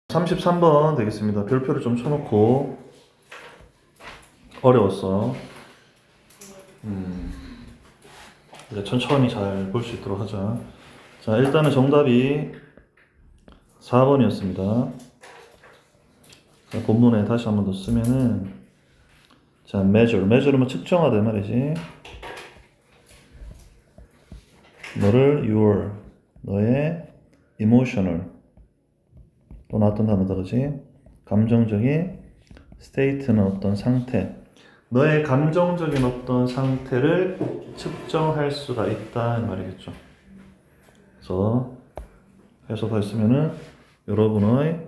33번 되겠습니다. 별표를 좀 쳐놓고 어려웠어. 이제 천천히 잘 볼 수 있도록 하자. 자, 일단은 정답이 4번이었습니다. 자, 본문에 다시 한 번 더 쓰면은 자, measure는 측정하다 말이지. 너의 emotional 또 나왔던 단어다, 그지? 감정적인 state는 어떤 상태. 너의 감정적인 어떤 상태를 측정할 수가 있다 이 말이겠죠. 그래서 해석했으면은 여러분의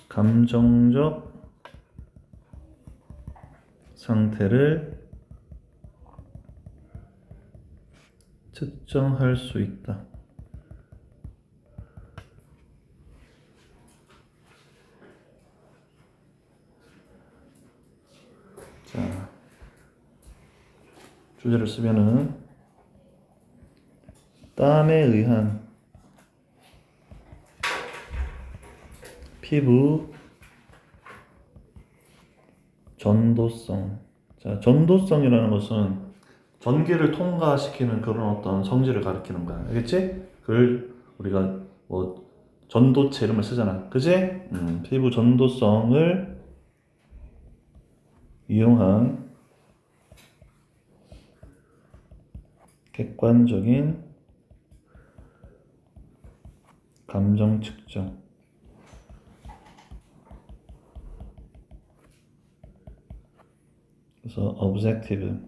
감정적 상태를 측정할 수 있다. 자, 주제를 쓰면은 땀에 의한 피부 전도성. 자, 전도성이라는 것은 전기를 통과시키는 그런 어떤 성질을 가리키는 거야. 알겠지? 그걸 우리가 뭐 전도체 이름을 쓰잖아. 그지? 피부 전도성을 이용한 객관적인 감정 측정. 그래서 objective.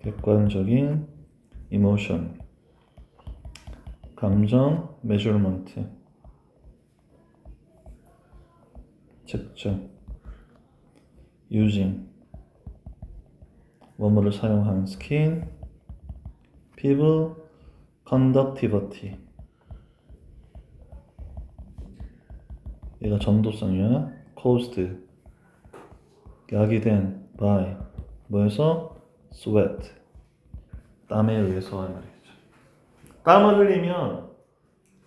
객관적인 emotion. 감정 measurement. 측정. using. 뭐뭐를 사용한 skin. 피부 conductivity. 얘가 전도성이야. caused. 야기된 by. 뭐에서? sweat. 땀에 의해서 말이죠. 땀을 흘리면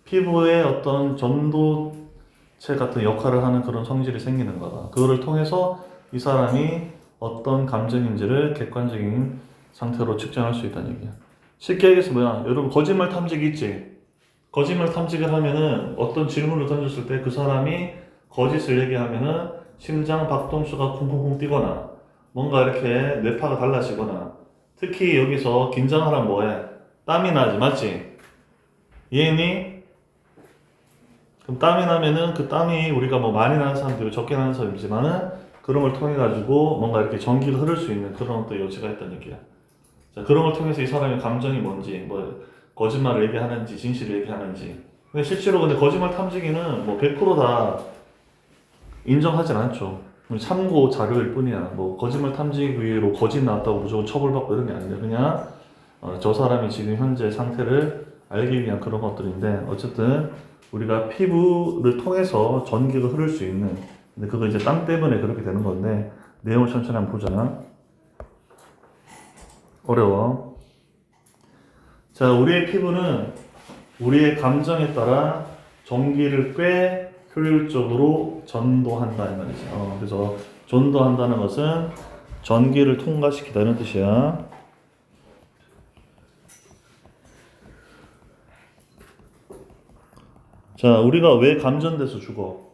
피부에 어떤 전도체 같은 역할을 하는 그런 성질이 생기는 거다. 그거를 통해서 이 사람이 어떤 감정인지를 객관적인 상태로 측정할 수 있다는 얘기야. 쉽게 얘기해서 뭐야? 여러분 거짓말 탐지기 있지? 거짓말 탐지기를 하면은 어떤 질문을 던졌을 때 그 사람이 거짓을 얘기하면은 심장 박동수가 쿵쿵쿵 뛰거나 뭔가 이렇게 뇌파가 달라지거나 특히 여기서 긴장하면 뭐해? 땀이 나지, 맞지? 이해니? 그럼 땀이 나면은 그 땀이 우리가 뭐 많이 나는 사람도 있고 적게 나는 사람도 있지만은 그런 걸 통해 가지고 뭔가 이렇게 전기가 흐를 수 있는 그런 또 여지가 있다는 얘기야. 자, 그런 걸 통해서 이 사람의 감정이 뭔지, 뭐 거짓말을 얘기하는지 진실을 얘기하는지. 근데 실제로 근데 거짓말 탐지기는 뭐 100%다 인정하진 않죠. 참고 자료일 뿐이야. 뭐 거짓말 탐지기로 거짓 나왔다고 무조건 처벌받고 이런 게 아니라 그냥 저 사람이 지금 현재 상태를 알기 위한 그런 것들인데 어쨌든 우리가 피부를 통해서 전기가 흐를 수 있는 근데 그거 이제 땀 때문에 그렇게 되는 건데 내용을 천천히 한번 보자. 어려워. 자, 우리의 피부는 우리의 감정에 따라 전기를 꽤 효율적으로 전도한다 이 말이지. 그래서 전도한다는 것은 전기를 통과시키다 이런 뜻이야. 자, 우리가 왜 감전돼서 죽어?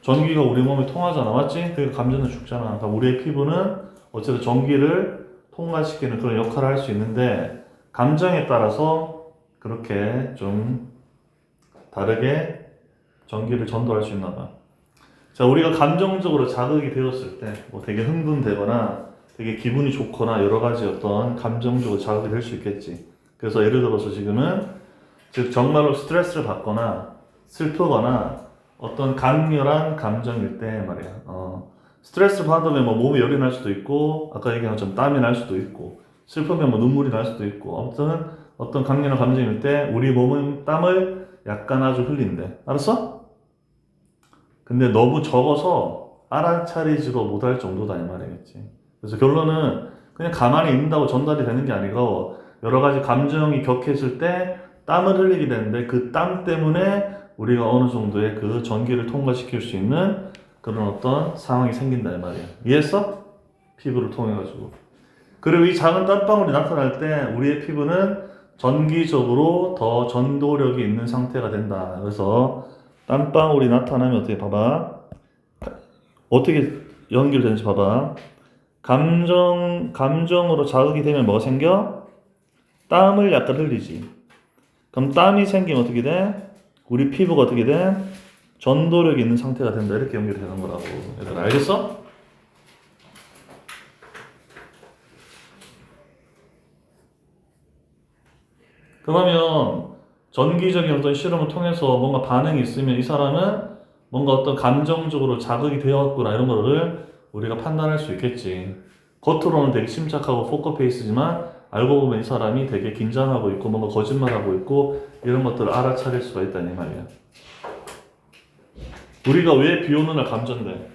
전기가 우리 몸에 통하잖아, 맞지? 그러니까 감전돼서 죽잖아. 그러니까 우리의 피부는 어쨌든 전기를 통과시키는 그런 역할을 할 수 있는데 감정에 따라서 그렇게 좀 다르게 전기를 전도할 수 있나 봐. 자, 우리가 감정적으로 자극이 되었을 때, 뭐 되게 흥분되거나, 되게 기분이 좋거나, 여러 가지 어떤 감정적으로 자극이 될 수 있겠지. 그래서 예를 들어서 지금은, 즉, 정말로 스트레스를 받거나, 슬프거나, 어떤 강렬한 감정일 때 말이야. 스트레스 받으면 뭐 몸이 열이 날 수도 있고, 아까 얘기한 것처럼 땀이 날 수도 있고, 슬프면 뭐 눈물이 날 수도 있고, 아무튼 어떤 강렬한 감정일 때, 우리 몸은 땀을 약간 아주 흘린대. 알았어? 근데 너무 적어서 알아차리지도 못할 정도다 이 말이겠지. 그래서 결론은 그냥 가만히 있는다고 전달이 되는 게 아니고 여러 가지 감정이 격해질 때 땀을 흘리게 되는데 그 땀 때문에 우리가 어느 정도의 그 전기를 통과시킬 수 있는 그런 어떤 상황이 생긴다 이 말이야. 이해했어? 피부를 통해 가지고. 그리고 이 작은 땀방울이 나타날 때 우리의 피부는 전기적으로 더 전도력이 있는 상태가 된다. 그래서 땀방울이 나타나면 어떻게 봐봐. 어떻게 연결되는지 봐봐. 감정으로 자극이 되면 뭐가 생겨? 땀을 약간 흘리지. 그럼 땀이 생기면 어떻게 돼? 우리 피부가 어떻게 돼? 전도력이 있는 상태가 된다. 이렇게 연결되는 거라고. 얘들 알겠어? 그러면 전기적인 어떤 실험을 통해서 뭔가 반응이 있으면 이 사람은 뭔가 어떤 감정적으로 자극이 되었구나 이런 거를 우리가 판단할 수 있겠지. 겉으로는 되게 침착하고 포커페이스지만 알고 보면 이 사람이 되게 긴장하고 있고 뭔가 거짓말하고 있고 이런 것들을 알아차릴 수가 있다는 말이야. 우리가 왜 비 오는 날 감전돼?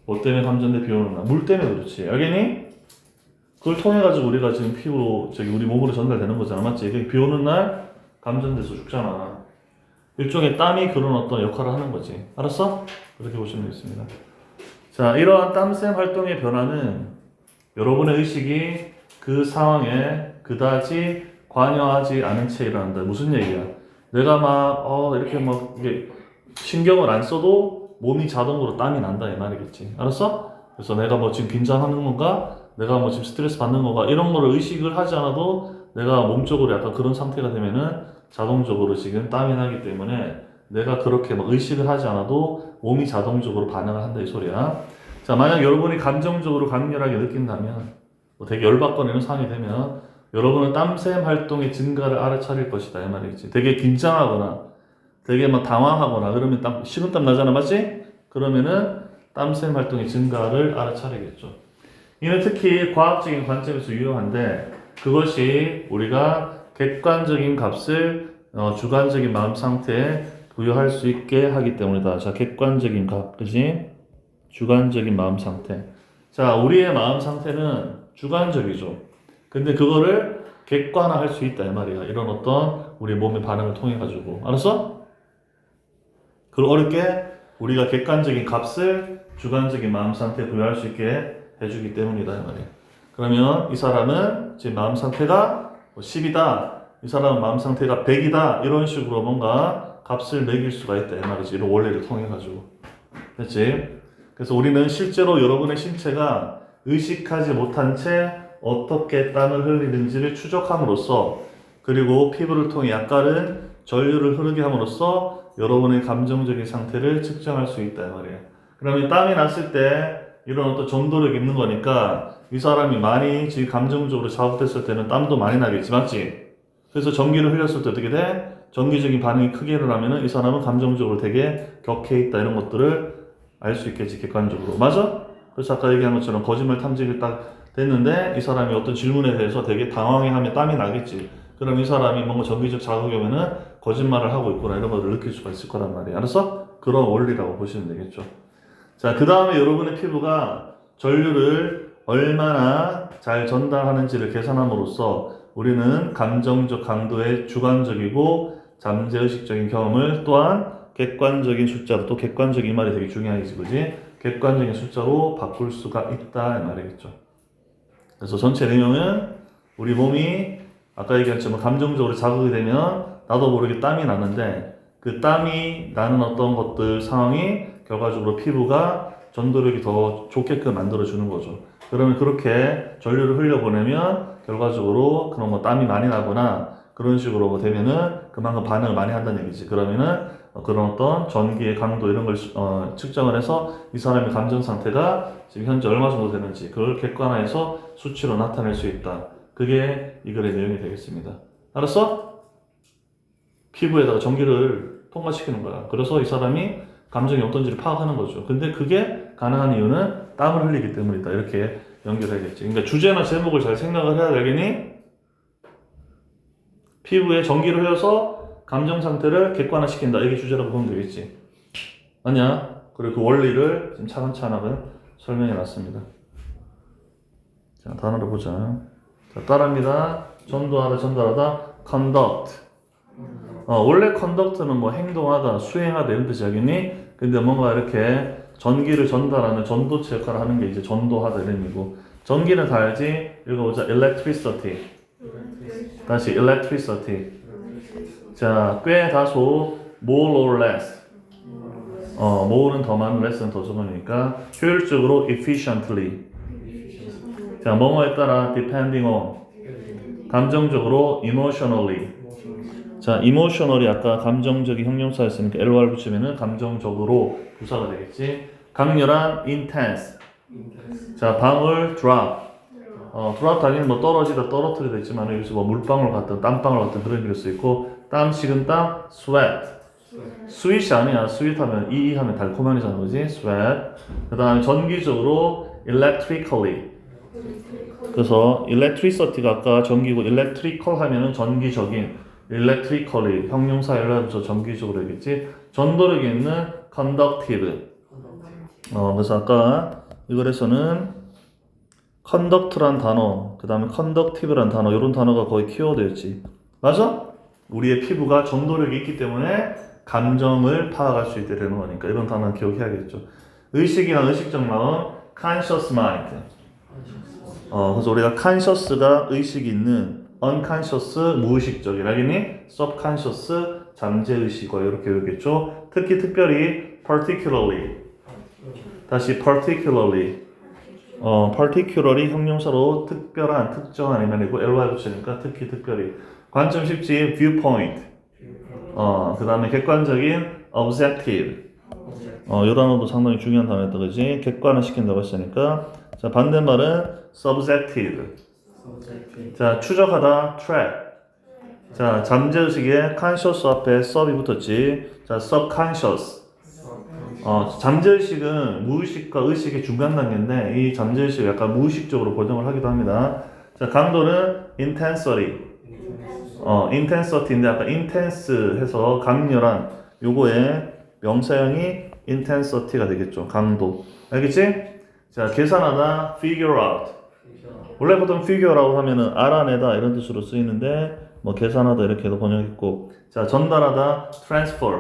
뭐 때문에 감전돼 비 오는 날? 물 때문에 그렇지. 알겠니? 그걸 통해 가지고 우리가 지금 피부로 우리 몸으로 전달되는 거잖아, 맞지? 비 오는 날 감전돼서 죽잖아. 일종의 땀이 그런 어떤 역할을 하는 거지. 알았어? 그렇게 보시면 되겠습니다. 자, 이러한 땀샘 활동의 변화는 여러분의 의식이 그 상황에 그다지 관여하지 않은 채 일어난다. 무슨 얘기야? 내가 이렇게 이게 신경을 안 써도 몸이 자동으로 땀이 난다 이 말이겠지. 알았어? 그래서 내가 지금 긴장하는 건가? 내가 지금 스트레스 받는 건가? 이런 거를 의식을 하지 않아도 내가 몸적으로 약간 그런 상태가 되면은 자동적으로 지금 땀이 나기 때문에 내가 그렇게 의식을 하지 않아도 몸이 자동적으로 반응을 한다 이 소리야. 자, 만약 여러분이 감정적으로 강렬하게 느낀다면 되게 열받거나 이런 상황이 되면 여러분은 땀샘 활동의 증가를 알아차릴 것이다 이 말이지. 되게 긴장하거나 되게 당황하거나 그러면 식은땀 나잖아, 맞지? 그러면은 땀샘 활동의 증가를 알아차리겠죠. 이는 특히 과학적인 관점에서 유용한데 그것이 우리가 객관적인 값을 주관적인 마음 상태에 부여할 수 있게 하기 때문이다. 자, 객관적인 값, 그지? 주관적인 마음 상태. 자, 우리의 마음 상태는 주관적이죠. 근데 그거를 객관화할 수 있다 이 말이야. 이런 어떤 우리 몸의 반응을 통해 가지고. 알았어? 그걸 어렵게 우리가 객관적인 값을 주관적인 마음 상태에 부여할 수 있게 해주기 때문이다 이 말이야. 그러면 이 사람은 지금 마음 상태가 10이다. 이 사람은 마음 상태가 100이다. 이런 식으로 뭔가 값을 매길 수가 있다 이 말이지. 이런 원리를 통해 가지고. 됐지? 그래서 우리는 실제로 여러분의 신체가 의식하지 못한 채 어떻게 땀을 흘리는지를 추적함으로써 그리고 피부를 통해 약간은 전류를 흐르게 함으로써 여러분의 감정적인 상태를 측정할 수 있다 이 말이에요. 그러면 땀이 났을 때 이런 어떤 전도력이 있는 거니까 이 사람이 많이 지금 감정적으로 자극됐을 때는 땀도 많이 나겠지, 맞지? 그래서 전기를 흘렸을 때 어떻게 돼? 전기적인 반응이 크게 일어나면은 이 사람은 감정적으로 되게 격해 있다 이런 것들을 알 수 있겠지, 객관적으로. 맞아? 그래서 아까 얘기한 것처럼 거짓말 탐지기 딱 됐는데 이 사람이 어떤 질문에 대해서 되게 당황해하면 땀이 나겠지. 그럼 이 사람이 뭔가 전기적 자극이 오면은 거짓말을 하고 있구나 이런 것을 느낄 수가 있을 거란 말이야. 알았어? 그런 원리라고 보시면 되겠죠. 자, 그 다음에 여러분의 피부가 전류를 얼마나 잘 전달하는지를 계산함으로써 우리는 감정적 강도의 주관적이고 잠재의식적인 경험을 또한 객관적인 숫자로, 또 객관적인 말이 되게 중요하지, 그지? 객관적인 숫자로 바꿀 수가 있다 이 말이겠죠. 그래서 전체 내용은 우리 몸이 아까 얘기했지만 감정적으로 자극이 되면 나도 모르게 땀이 나는데 그 땀이 나는 어떤 것들 상황이 결과적으로 피부가 전도력이 더 좋게끔 만들어주는 거죠. 그러면 그렇게 전류를 흘려보내면 결과적으로 그런 땀이 많이 나거나 그런 식으로 되면은 그만큼 반응을 많이 한다는 얘기지. 그러면은 그런 어떤 전기의 강도 이런 걸 측정을 해서 이 사람의 감정 상태가 지금 현재 얼마 정도 되는지 그걸 객관화해서 수치로 나타낼 수 있다. 그게 이 글의 내용이 되겠습니다. 알았어? 피부에다가 전기를 통과시키는 거야. 그래서 이 사람이 감정이 어떤지를 파악하는 거죠. 근데 그게 가능한 이유는 땀을 흘리기 때문이다. 이렇게 연결해야겠지. 그러니까 주제나 제목을 잘 생각을 해야 되겠니? 피부에 전기를 흘려서 감정 상태를 객관화시킨다. 이게 주제라고 보면 되겠지. 아니야? 그리고 그 원리를 지금 차근차근 설명해 놨습니다. 자, 단어를 보자. 자, 따라합니다. 전도하다, 전달하다. conduct. 원래 conduct는 뭐 행동하다, 수행하다 이런 뜻이 하겠니? 근데 뭔가 이렇게 전기를 전달하는 전도체 역할을 하는 게 이제 전도하다 이런 의미고, 전기는 다 알지? 읽어보자. electricity. 다시 electricity. 자, 꽤 다소 more or less. more는 더 많은, less는 더 적으니까 효율적으로 efficiently. 자, 뭐뭐에 따라 depending on. 감정적으로 emotionally. 자, emotionally 아까 감정적인 형용사였으니까 LY를 붙이면은 감정적으로 부사가 되겠지. 강렬한 intense. 자, 방울 drop. drop 당연히 뭐 떨어지다, 떨어뜨리다 있지만 여기서 뭐 물방울 같은, 땀방울 같은 그런 의미일 수 있고, 땀, 식은땀, sweat. sweet이 아니야. sweet 하면 이 하면 달콤한이잖아, 그지? sweat. 그 다음에 전기적으로 electrically. 그래서 electricity가 아까 전기고 electrical 하면은 전기적인. electrically 형용사 연락부터 전기적으로 되겠지. 전도력이 있는 conductive. 그래서 아까 이거에서는 conduct란 단어, 그 다음에 conductive란 단어, 이런 단어가 거의 키워드였지. 맞아? 우리의 피부가 전도력이 있기 때문에 감정을 파악할 수 있게 되는 거니까 이런 단어는 기억해야겠죠. 의식이나 의식적 마음, conscious mind. 그래서 우리가 conscious가 의식이 있는, unconscious 무의식적이라기니 subconscious 잠재의식과 이렇게 외우겠죠. 특히 특별히 particularly. 다시 particularly. particularly 형용사로 특별한, 특정한 이면이고 ly 붙이니까 특히 특별히. 관점 쉽지 viewpoint. 그 다음에 객관적인 objective. 이 단어도 상당히 중요한 단어였다, 그지? 객관화 시킨다고 했으니까. 자, 반대말은 subjective. 자, 추적하다 track. 자, 잠재의식에 conscious 앞에 sub이 붙었지. 자, subconscious. 잠재의식은 무의식과 의식의 중간 단계인데 이 잠재의식을 약간 무의식적으로 번역을 하기도 합니다. 자, 강도는 intensity. intensity인데 아까 intense 해서 강렬한, 요거의 명사형이 intensity가 되겠죠. 강도. 알겠지? 자, 계산하다 figure out. 원래 보통 figure out 하면은 알아내다 이런 뜻으로 쓰이는데 뭐 계산하다 이렇게도 번역했고. 자, 전달하다 transfer.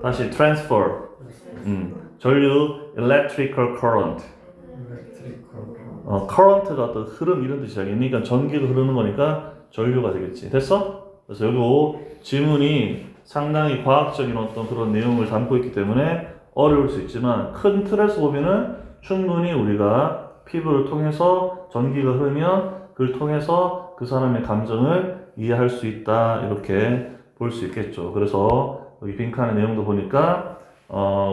다시 transfer. 전류 electrical current. current가 어떤 흐름 이런 뜻이 아니니? 그러니까 전기가 흐르는 거니까 전류가 되겠지. 됐어? 그래서 여기 지문이 상당히 과학적인 어떤 그런 내용을 담고 있기 때문에 어려울 수 있지만 큰 틀에서 보면은 충분히 우리가 피부를 통해서 전기가 흐르면 그걸 통해서 그 사람의 감정을 이해할 수 있다, 이렇게 볼 수 있겠죠. 그래서 여기 빈칸의 내용도 보니까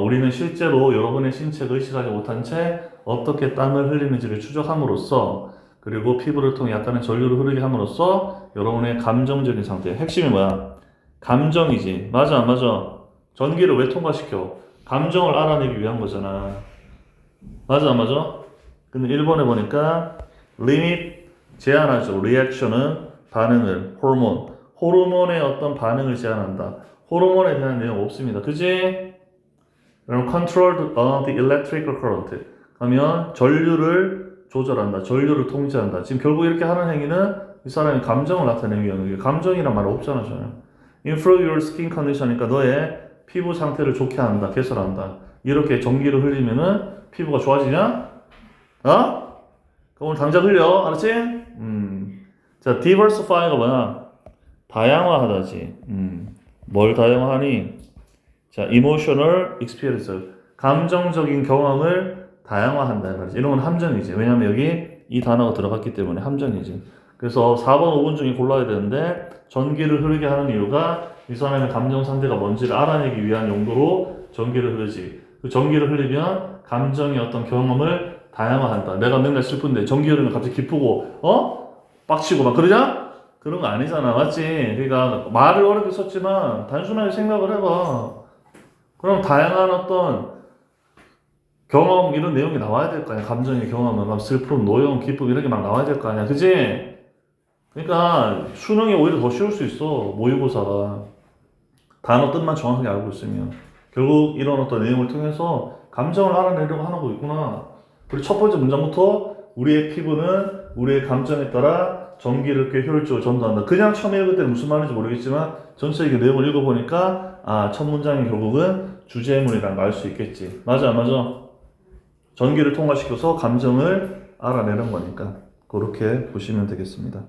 우리는 실제로 여러분의 신체가 의식하지 못한 채 어떻게 땀을 흘리는지를 추적함으로써, 그리고 피부를 통해 약간의 전류를 흐르게 함으로써 여러분의 감정적인 상태, 핵심이 뭐야? 감정이지. 맞아 안 맞아? 전기를 왜 통과시켜? 감정을 알아내기 위한 거잖아. 맞아 안 맞아? 근데 일본에 보니까 limit 제한하죠. reaction은 반응을, 호르몬의 어떤 반응을 제한한다. 호르몬에 대한 내용 없습니다. 그지? 그럼 control the electrical current 하면 전류를 조절한다. 전류를 통제한다. 지금 결국 이렇게 하는 행위는 이 사람의 감정을 나타내기 위한 거예요. 감정이란 말 없잖아, 전혀. improve your skin condition, 그러니까 너의 피부 상태를 좋게 한다, 개선한다. 이렇게 전기를 흘리면은 피부가 좋아지냐? 그럼 오늘 당장 흘려, 알았지? 자, diversify가 뭐야? 다양화하다지. 뭘 다양화하니? 자, emotional experience, 감정적인 경험을 다양화한다 말이지. 이런 건 함정이지. 왜냐면 여기 이 단어가 들어갔기 때문에 함정이지. 그래서 4번, 5번 중에 골라야 되는데 전기를 흐르게 하는 이유가 이 사람의 감정 상태가 뭔지를 알아내기 위한 용도로 전기를 흐르지. 그 전기를 흘리면 감정의 어떤 경험을 다양화한다. 내가 맨날 슬픈데 전기 흐르면 갑자기 기쁘고 빡치고 막 그러냐? 그런 거 아니잖아. 맞지? 그러니까 말을 어렵게 썼지만 단순하게 생각을 해봐. 그럼 다양한 어떤 경험 이런 내용이 나와야 될 거 아니야. 감정의 경험은 막 슬픔, 노여움, 기쁨 이런 게 막 나와야 될 거 아니야. 그지? 그러니까 수능이 오히려 더 쉬울 수 있어. 모의고사가 단어 뜻만 정확하게 알고 있으면 결국 이런 어떤 내용을 통해서 감정을 알아내려고 하는 거 있구나. 그리고 첫 번째 문장부터 우리의 피부는 우리의 감정에 따라 전기를 꽤 효율적으로 전도한다. 그냥 처음 읽을 때 무슨 말인지 모르겠지만 전체적인 내용을 읽어보니까 첫 문장이 결국은 주제문이라는 걸 알 수 있겠지. 맞아, 맞아. 전기를 통과시켜서 감정을 알아내는 거니까 그렇게 보시면 되겠습니다.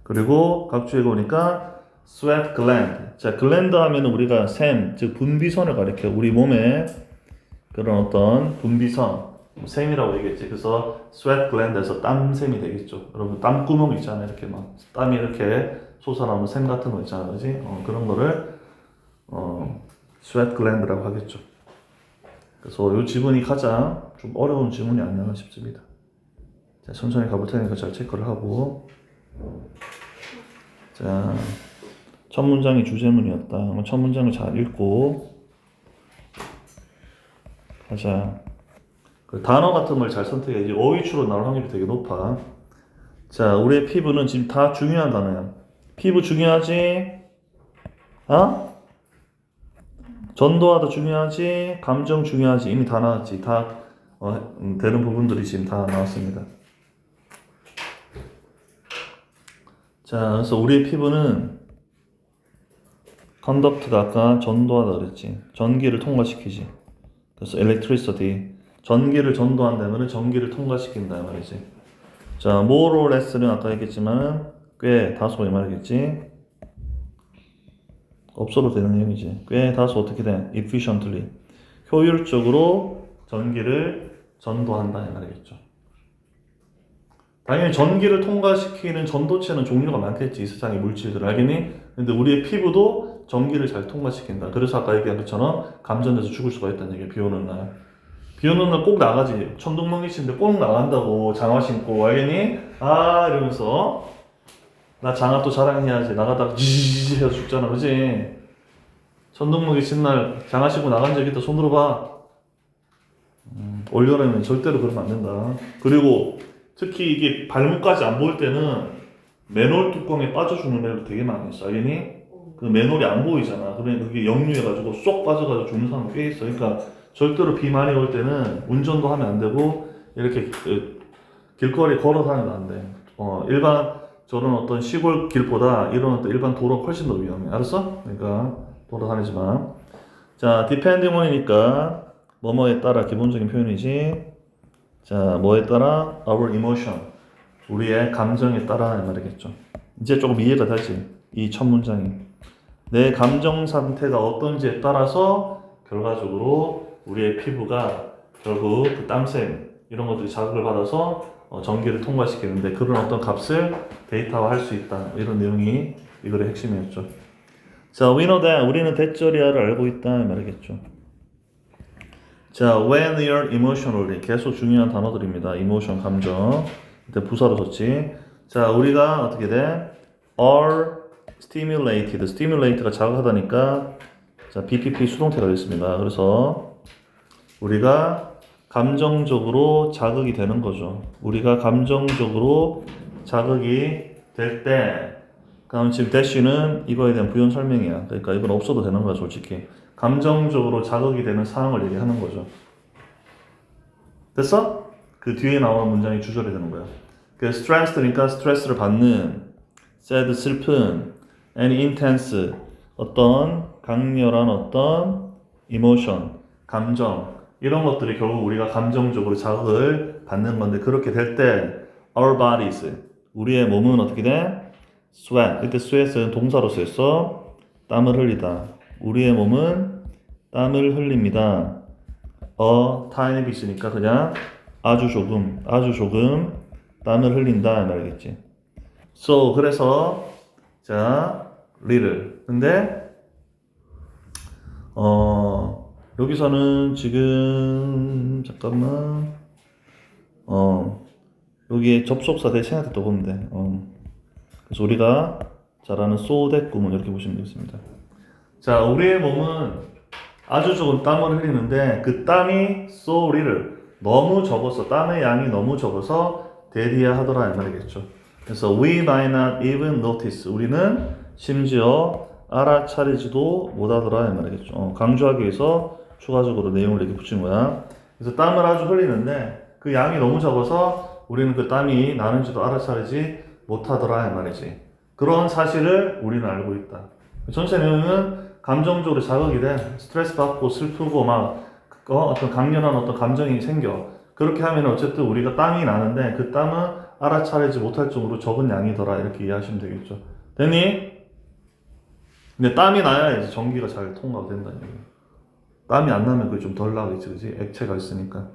그리고 각주에 보니까 sweat gland. 자, gland 하면 우리가 샘, 즉 분비선을 가리켜. 우리 몸에 그런 어떤 분비선, 샘이라고 얘기했지. 그래서 sweat gland에서 땀샘이 되겠죠. 여러분 땀구멍 있잖아요. 이렇게 막 땀이 이렇게 솟아나오는 샘 같은 거 있잖아요, 그지? 그런 거를 sweat gland라고 하겠죠. 그래서 이 지문이 가장 좀 어려운 지문이 아니었나 싶습니다. 자, 천천히 가볼 테니까 잘 체크를 하고. 자, 첫 문장이 주제문이었다. 첫 문장을 잘 읽고 가자. 그 단어 같은 걸 잘 선택해야지 어휘추로 나올 확률이 되게 높아. 자, 우리의 피부는 지금 다 중요한 단어야. 피부 중요하지? 전도하다 중요하지? 감정 중요하지? 이미 다 나왔지. 다 되는 부분들이 지금 다 나왔습니다. 자, 그래서 우리의 피부는 conduct가 아까 전도하다 그랬지. 전기를 통과시키지. 그래서 electricity. 전기를 전도한다면 전기를 통과시킨다 말이지. 자, more or less는 아까 얘기했지만 꽤 다소 이 말이겠지. 없어도 되는 내용이지. 꽤 다소 어떻게 돼? efficiently. 효율적으로 전기를 전도한다 이 말이겠죠. 당연히 전기를 통과시키는 전도체는 종류가 많겠지. 이 세상의 물질들 알겠니? 근데 우리의 피부도 전기를 잘 통과시킨다. 그래서 아까 얘기한 것처럼 감전돼서 죽을 수가 있다는 얘기야. 비 오는 날. 비 오는 날 꼭 나가지. 천둥번개 치는데 꼭 나간다고. 장화 신고 알겠니? 이러면서 나 장화 또 자랑해야지. 나가다가 지지지 해서 죽잖아. 그지? 천둥번개 친 날 장화 신고 나간 적 있다. 손 들어봐. 올여름엔 절대로 그러면 안 된다. 그리고 특히 이게 발목까지 안 보일 때는 맨홀 뚜껑에 빠져 죽는 애들 되게 많이 있어. 알겠니? 그 맨홀이 안 보이잖아. 그러면 그게 역류해가지고 쏙 빠져가지고 죽는 사람 꽤 있어. 그러니까 절대로 비 많이 올 때는 운전도 하면 안 되고 이렇게 길거리 걸어 다니면 안 돼. 일반 저런 어떤 시골 길보다 이런 어떤 일반 도로가 훨씬 더 위험해. 알았어? 그러니까 돌아다니지 마. 자, depending on이니까 뭐뭐에 따라 기본적인 표현이지. 자, 뭐에 따라? Our emotion. 우리의 감정에 따라 말이겠죠. 이제 조금 이해가 되지. 이 첫 문장이. 내 감정 상태가 어떤지에 따라서 결과적으로 우리의 피부가 결국 그 땀샘 이런 것들이 자극을 받아서 전기를 통과시키는데 그런 어떤 값을 데이터화할 수 있다. 이런 내용이 이 글의 핵심이었죠. 자, we know that. 우리는 대절이야를 알고 있다. 말이겠죠. 자, when you're emotionally 계속 중요한 단어들입니다. emotion, 감정. 이때 부사로 썼지. 자, 우리가 어떻게 돼? are stimulated. stimulate가 자극하다니까 자, BPP 수동태가 됐습니다. 그래서 우리가 감정적으로 자극이 되는 거죠. 우리가 감정적으로 자극이 될 때 그럼 지금 대쉬는 이거에 대한 부연 설명이야. 그러니까 이건 없어도 되는 거야, 솔직히. 감정적으로 자극이 되는 상황을 얘기하는 거죠. 됐어? 그 뒤에 나오는 문장이 주절이 되는 거야. 그 stressed니까 스트레스를 받는, sad 슬픈, and intense 어떤 강렬한 어떤 emotion, 감정 이런 것들이 결국 우리가 감정적으로 자극을 받는 건데 그렇게 될 때 our bodies 우리의 몸은 어떻게 돼? sweat. 이때 sweat은 동사로 쓰였어. 땀을 흘리다. 우리의 몸은 땀을 흘립니다. a tiny bit이니까 그냥 아주 조금 땀을 흘린다 이 말이겠지. So 그래서 자 little. 근데 여기서는 지금 잠깐만 여기에 접속사 대신한테 또 보면 돼. 그래서 우리가 잘 아는 so that 구문 이렇게 보시면 되겠습니다. 자, 우리의 몸은 아주 조금 땀을 흘리는데 그 땀이 so little 너무 적어서 땀의 양이 너무 적어서 대리야 하더라 이 말이겠죠. 그래서 we might not even notice 우리는 심지어 알아차리지도 못하더라 이 말이겠죠. 강조하기 위해서 추가적으로 내용을 이렇게 붙인 거야. 그래서 땀을 아주 흘리는데 그 양이 너무 적어서 우리는 그 땀이 나는지도 알아차리지 못하더라 이 말이지. 그런 사실을 우리는 알고 있다. 전체 내용은 감정적으로 자극이 돼. 스트레스 받고 슬프고 막 어떤 강렬한 어떤 감정이 생겨. 그렇게 하면 어쨌든 우리가 땀이 나는데 그 땀은 알아차리지 못할 정도로 적은 양이더라 이렇게 이해하시면 되겠죠. 됐니? 근데 땀이 나야 이제 전기가 잘 통과가 된다는 얘기예요. 땀이 안 나면 그게 좀 덜 나겠지, 그지? 액체가 있으니까.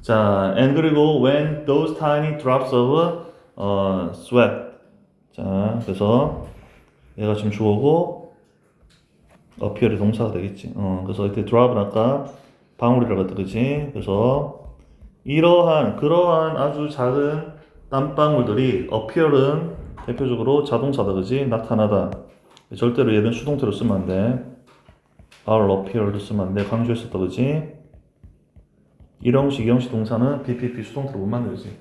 자, and 그리고 when those tiny drops of sweat. 자, 그래서 얘가 지금 주어고 appear이 동사가 되겠지. 그래서 이때 drop은 아까 방울이라고 했다, 그지? 그래서 그러한 아주 작은 땀방울들이 appear은 대표적으로 자동사다, 그지? 나타나다. 절대로 얘는 수동태로 쓰면 안 돼. are appear로 쓰면 안 돼. 강조했었다, 그지? 일형식, 이형식 동사는 BPP 수동태로 못 만들지.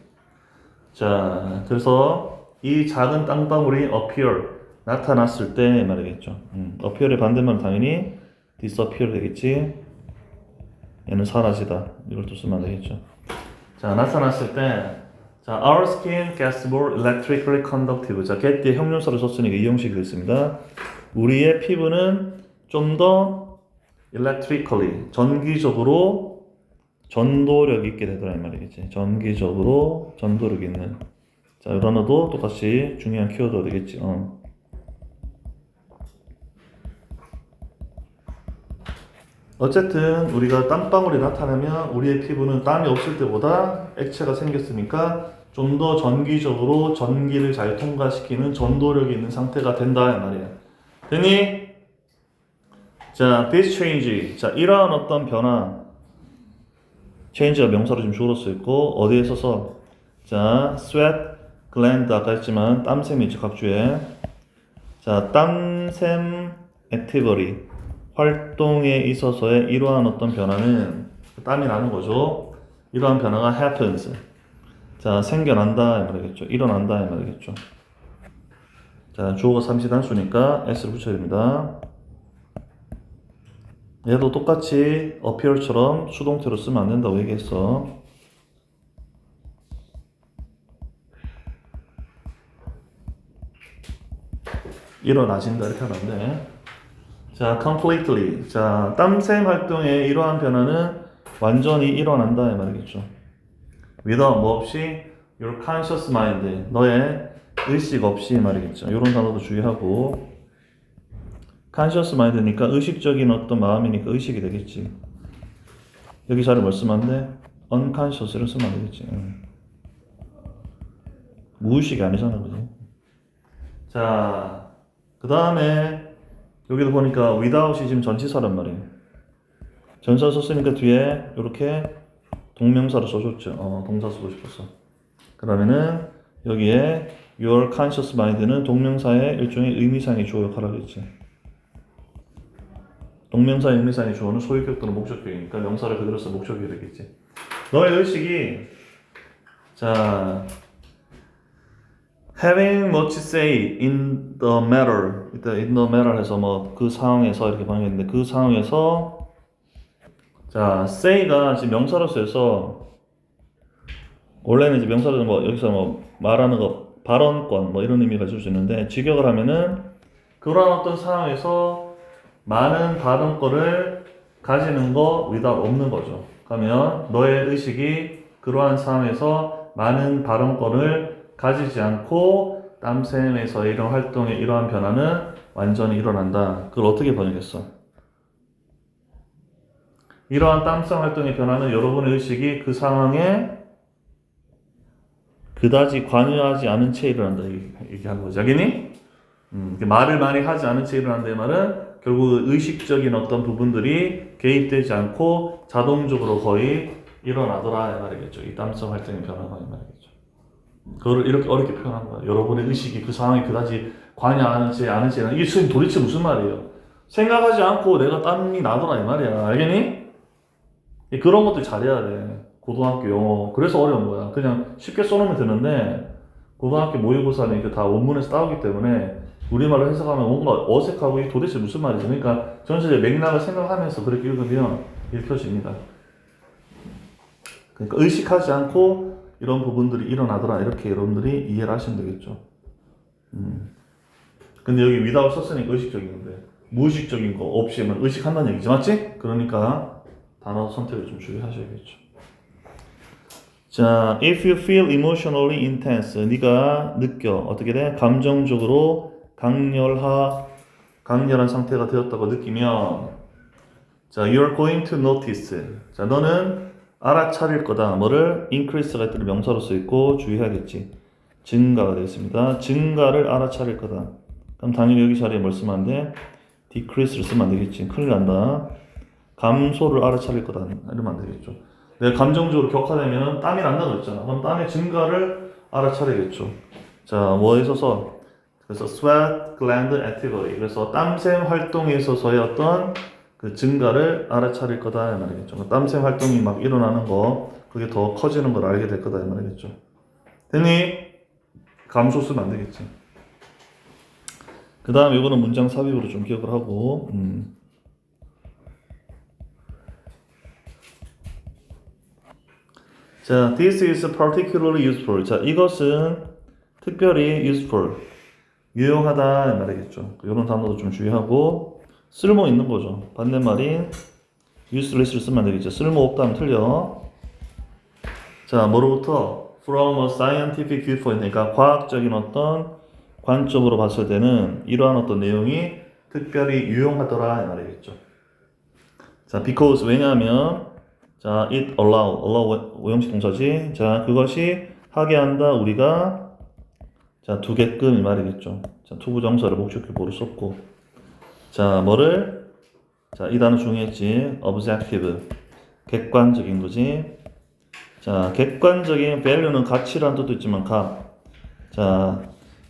자, 그래서 이 작은 땀방울이 appear, 나타났을 때 말이겠죠. appear의 반대말은 당연히 disappear 되겠지. 얘는 사라지다. 이걸 또 쓰면 안 되겠죠. 자, 나타났을 때, 자, our skin gets more electrically conductive. 자, get 뒤에 형용사를 썼으니까 이 형식이 됐습니다. 우리의 피부는 좀 더 electrically, 전기적으로 전도력 있게 되더라 이 말이겠지. 전기적으로 전도력 있는. 자, 이 단어도 똑같이 중요한 키워드가 되겠지. 어쨌든 우리가 땀방울이 나타나면 우리의 피부는 땀이 없을 때보다 액체가 생겼으니까 좀 더 전기적으로 전기를 잘 통과시키는 전도력이 있는 상태가 된다 이 말이야. 됐니? 자, this change. 자, 이러한 어떤 변화. change가 명사로 지금 주어로 쓰였고 어디에 써서? 자, sweat gland 아까 했지만 땀샘이 있죠, 각주에. 자, 땀샘 activity. 활동에 있어서의 이러한 어떤 변화는 땀이 나는 거죠. 이러한 변화가 happens. 자, 생겨난다 이 말이겠죠. 일어난다 이 말이겠죠. 자, 주어가 삼시단수니까 s를 붙여야 됩니다. 얘도 똑같이 appear처럼 수동태로 쓰면 안 된다고 얘기했어. 일어나진다 이렇게 하면 안 돼. 자, completely. 자, 땀샘 활동의 이러한 변화는 완전히 일어난다 이 말이겠죠. without 뭐 없이 your conscious mind, 너의 의식 없이 말이겠죠. 이런 단어도 주의하고. conscious mind니까 의식적인 어떤 마음이니까 의식이 되겠지. 여기 자료 뭘 쓰면 안 돼? unconscious를 쓰면 안 되겠지. 무의식이 아니잖아, 그지? 자, 그 다음에 여기도 보니까 without이 지금 전치사란 말이에요. 전치사 썼으니까 뒤에 이렇게 동명사를 써줬죠. 동사 쓰고 싶었어. 그러면은 여기에 your conscious mind는 동명사의 일종의 의미상의 주어 역할을 하겠지. 동명사의 의미상의 주어는 소유격 또는 목적격이니까 명사를 그대로 써 목적격이 되겠지. 너의 의식이 자 having much say in the matter, in the matter 해서 뭐 그 상황에서 이렇게 방했는데 그 상황에서 자 say가 지금 명사로 쓰여서 원래는 이제 명사로 뭐 여기서 뭐 말하는 거 발언권 뭐 이런 의미가 줄 수 있는데 직역을 하면은 그런 어떤 상황에서 많은 발언권을 가지는 거 without 없는 거죠. 그러면 너의 의식이 그러한 상황에서 많은 발언권을 가지지 않고 땀샘에서 이런 활동의 이러한 변화는 완전히 일어난다. 그걸 어떻게 번역했어? 이러한 땀샘 활동의 변화는 여러분의 의식이 그 상황에 그다지 관여하지 않은 채 일어난다. 얘기하는 거지. 알겠니? 말을 많이 하지 않은 채 일어난다. 이 말은 결국 의식적인 어떤 부분들이 개입되지 않고 자동적으로 거의 일어나더라. 이 말이겠죠. 이 땀샘 활동의 변화가 이 말이겠죠. 그걸 이렇게 어렵게 표현한 거야. 여러분의 의식이 그 상황에 그다지 관여하는지 아는지 이게 지금 도대체 무슨 말이에요? 생각하지 않고 내가 땀이 나더라 이 말이야. 알겠니? 그런 것들 잘해야 돼. 고등학교 영어. 그래서 어려운 거야. 그냥 쉽게 써놓으면 되는데 고등학교 모의고사는 이게 다 원문에서 따오기 때문에 우리말로 해석하면 뭔가 어색하고 이게 도대체 무슨 말이지? 그러니까 전체적인 맥락을 생각하면서 그렇게 읽으면 읽혀집니다. 그러니까 의식하지 않고 이런 부분들이 일어나더라. 이렇게 여러분들이 이해를 하시면 되겠죠. 근데 여기 without 썼으니까 의식적인 건데 무의식적인 거 없이 하면 의식한다는 얘기지, 맞지? 그러니까 단어 선택을 좀 주의하셔야겠죠. 자, if you feel emotionally intense, 네가 느껴 어떻게 돼? 감정적으로 강렬한 상태가 되었다고 느끼면, 자, you're going to notice. 자, 너는 알아차릴 거다. 뭐를? increase가 있더니 명사로 쓰였고 주의해야겠지. 증가가 되겠습니다. 증가를 알아차릴 거다. 그럼 당연히 여기 자리에 뭘 쓰면 안 돼? decrease를 쓰면 안 되겠지. 큰일 난다. 감소를 알아차릴 거다. 이러면 안 되겠죠. 내가 감정적으로 격화되면 땀이 난다 그랬잖아. 그럼 땀의 증가를 알아차리겠죠. 자, 뭐에 있어서? 그래서 sweat gland activity. 그래서 땀샘 활동에 있어서의 어떤 그 증가를 알아차릴 거다 이 말이겠죠. 땀샘 활동이 막 일어나는 거, 그게 더 커지는 걸 알게 될 거다 이 말이겠죠. 됐니? 감소 쓰면 안 되겠지. 그 다음 이거는 문장 삽입으로 좀 기억을 하고, 자, this is particularly useful. 자, 이것은 특별히 useful, 유용하다 이 말이겠죠. 이런 단어도 좀 주의하고, 쓸모 있는 거죠. 반대말인 useless를 쓰면 안 되겠죠. 쓸모 없다 하면 틀려. 자, 뭐로부터? From a scientific viewpoint. 그러니까 과학적인 어떤 관점으로 봤을 때는 이러한 어떤 내용이 특별히 유용하더라 이 말이겠죠. 자, because 왜냐하면, 자, it allow 오형식 동사지. 자, 그것이 하게 한다 우리가, 자, 두게끔 이 말이겠죠. 자, 투부정사를 목적격보로 썼고, 자, 뭐를? 자, 이 단어 중요했지. objective, 객관적인 거지. 자, 객관적인 value는 가치라는 뜻도 있지만 값. 자,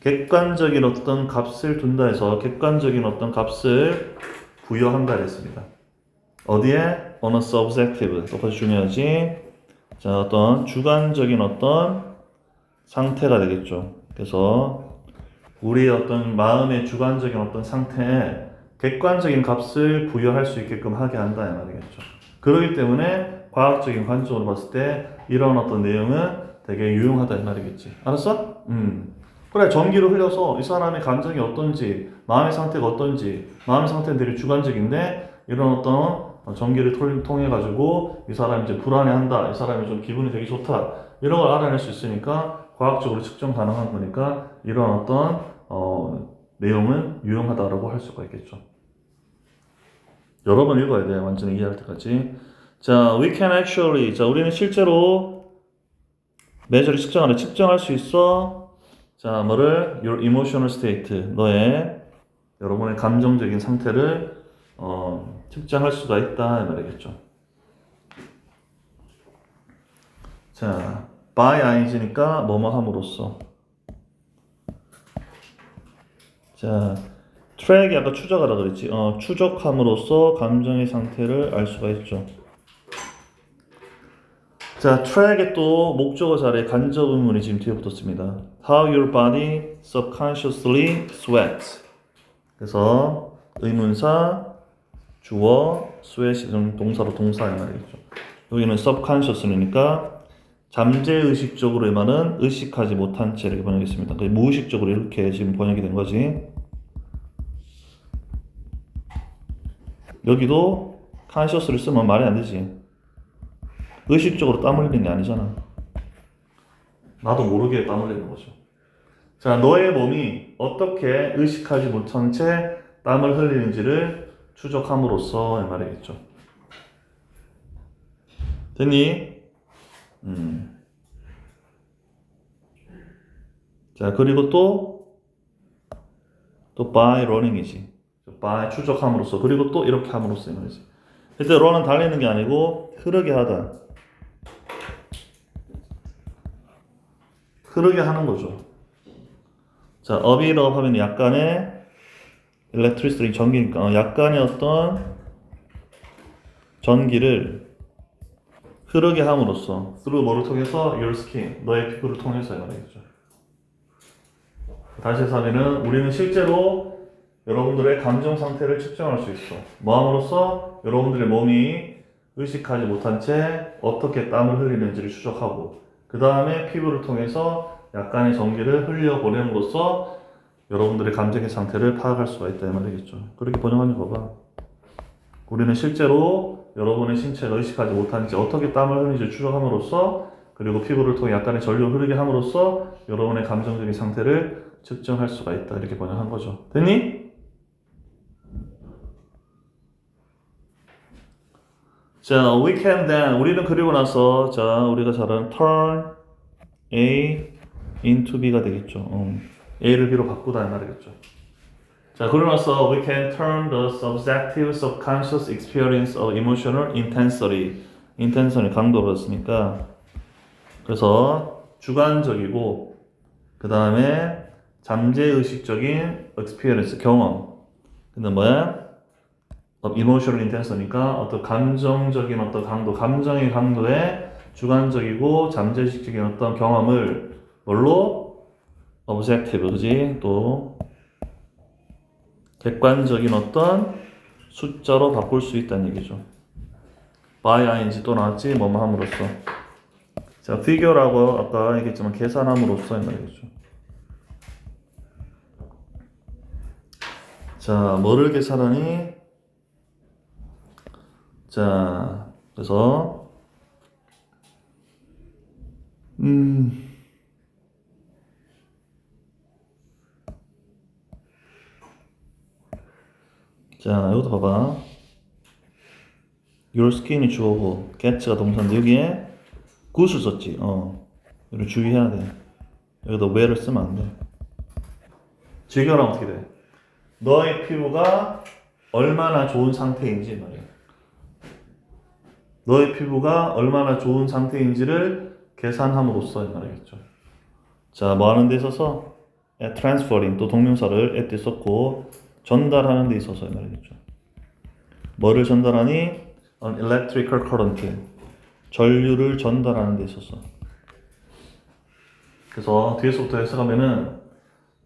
객관적인 어떤 값을 둔다 해서 객관적인 어떤 값을 부여한다 했습니다. 어디에? on a subjective. 똑같이 중요하지. 자, 어떤 주관적인 어떤 상태가 되겠죠. 그래서 우리의 어떤 마음의 주관적인 어떤 상태에 객관적인 값을 부여할 수 있게끔 하게 한다 이 말이겠죠. 그렇기 때문에 과학적인 관점으로 봤을 때 이런 어떤 내용은 되게 유용하다 이 말이겠지. 알았어? 그래, 전기를 흘려서 이 사람의 감정이 어떤지, 마음의 상태가 어떤지, 마음의 상태는 되게 주관적인데 이런 어떤 전기를 통해 가지고 이 사람이 이제 불안해한다, 이 사람이 좀 기분이 되게 좋다, 이런 걸 알아낼 수 있으니까 과학적으로 측정 가능한 거니까 이런 어떤 내용은 유용하다라고 할 수가 있겠죠. 여러 번 읽어야 돼, 완전히 이해할 때까지. 자, we can actually. 자, 우리는 실제로 measure를 측정할 수 있어. 자, 뭐를? your emotional state, 너의 여러분의 감정적인 상태를 측정할 수가 있다 이 말이겠죠. 자, by ing니까 뭐뭐 함으로써. 자, 트랙이 아까 추적하라 그랬지. 추적함으로써 감정의 상태를 알 수가 있죠. 자, 트랙의 또 목적어 자리에 간접 의문이 지금 뒤에 붙었습니다. How your body subconsciously sweats. 그래서 의문사, 주어, sweat이 동사로 동사의 말이겠죠. 여기는 subconsciously니까 잠재의식적으로 말은 의식하지 못한 채 이렇게 번역했습니다. 무의식적으로 이렇게 지금 번역이 된 거지. 여기도 conscious를 쓰면 말이 안 되지. 의식적으로 땀 흘리는 게 아니잖아. 나도 모르게 땀 흘리는 거죠. 자, 너의 몸이 어떻게 의식하지 못한 채 땀을 흘리는지를 추적함으로써 이 말이겠죠. 됐니? 자, 그리고 또 by running이지. by 추적함으로써, 그리고 또 이렇게 함으로써 이 말이지. 그때 run은 달리는 게 아니고 흐르게 하다. 흐르게 하는 거죠. 자, a bit of 하면 약간의 electricity, 전기니까 약간의 어떤 전기를 흐르게 함으로써, through 뭐를 통해서? your skin, 너의 피부를 통해서 말이겠죠. 다시 해서 하면은 우리는 실제로 여러분들의 감정 상태를 측정할 수 있어. 뭐 함으로써? 여러분들의 몸이 의식하지 못한 채 어떻게 땀을 흘리는지를 추적하고, 그 다음에 피부를 통해서 약간의 전기를 흘려보냄으로써 여러분들의 감정의 상태를 파악할 수가 있다 이 말이겠죠. 그렇게 번역하는 거 봐. 우리는 실제로 여러분의 신체가 의식하지 못한 채 어떻게 땀을 흘리는지 추적함으로써 그리고 피부를 통해 약간의 전류를 흐르게 함으로써 여러분의 감정적인 상태를 측정할 수가 있다 이렇게 번역한 거죠. 됐니? 자, we can then 우리는 그리고 나서 자 우리가 잘 아는 turn A into B가 되겠죠. A를 B로 바꾸다 이 말이겠죠. 자, 그러고 나서 we can turn the subjective subconscious experience of emotional intensity intensity 강도로 했으니까 그래서 주관적이고 그 다음에 잠재의식적인 experience 경험 근데 뭐야? emotional intensity니까 어떤 감정적인 어떤 강도 감정의 강도에 주관적이고 잠재의식적인 어떤 경험을 뭘로? objective 그지? 또 객관적인 어떤 숫자로 바꿀 수 있다는 얘기죠. by ing 또 나왔지 뭐뭐 함으로써. 자, figure라고 아까 얘기했지만 계산함으로써 이 말이죠. 자, 뭐를 계산하니? 자, 그래서 자, 이것도 봐봐. Your skin이 주어고 get가 동사인데 여기에 good을 썼지. 이걸 주의해야 돼. 여기다 where를 쓰면 안 돼. 즐겨라면 어떻게 돼? 너의 피부가 얼마나 좋은 상태인지 말이야. 너의 피부가 얼마나 좋은 상태인지를 계산함으로써 말이겠죠. 자, 뭐 하는 데 있어서 transferring 또 동명사를 at 썼고 전달하는 데 있어서 말이겠죠. 뭐를 전달하니? an electrical current 전류를 전달하는 데 있어서. 그래서 뒤에서부터 해석하면은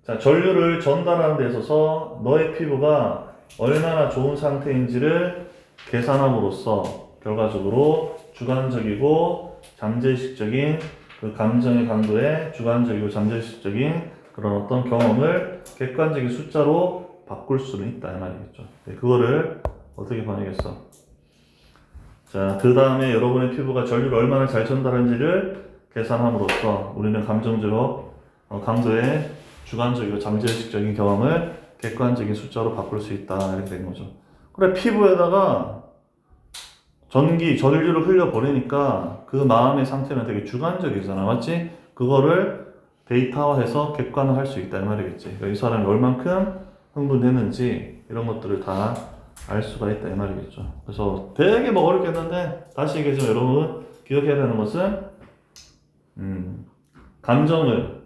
자, 전류를 전달하는 데 있어서 너의 피부가 얼마나 좋은 상태인지를 계산함으로써 결과적으로 주관적이고 잠재의식적인 그 감정의 강도에 주관적이고 잠재의식적인 그런 어떤 경험을 객관적인 숫자로 바꿀 수는 있다 이 말이겠죠. 네, 그거를 어떻게 번역했어? 자, 그 다음에 여러분의 피부가 전류를 얼마나 잘 전달하는지를 계산함으로써 우리는 감정적 강도의 주관적이고 잠재의식적인 경험을 객관적인 숫자로 바꿀 수 있다 이렇게 된 거죠. 그래, 피부에다가 전류를 흘려버리니까 그 마음의 상태는 되게 주관적이잖아, 맞지? 그거를 데이터화해서 객관화할 수 있다 이 말이겠지. 그러니까 이 사람이 얼만큼 흥분했는지 이런 것들을 다 알 수가 있다 이 말이겠죠. 그래서 되게 뭐 어렵겠는데 다시 얘기하지만 여러분 기억해야 되는 것은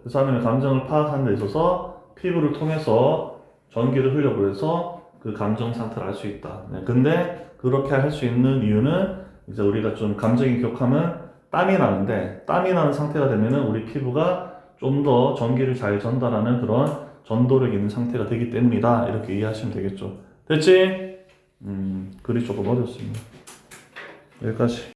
그 사람의 감정을 파악하는 데 있어서 피부를 통해서 전기를 흘려보내서 그 감정 상태를 알 수 있다. 네, 근데 그렇게 할 수 있는 이유는 이제 우리가 좀 감정이 격하면 땀이 나는데 땀이 나는 상태가 되면은 우리 피부가 좀 더 전기를 잘 전달하는 그런 전도력 있는 상태가 되기 때문이다. 이렇게 이해하시면 되겠죠. 됐지? 글이 조금 어렵습니다. 여기까지.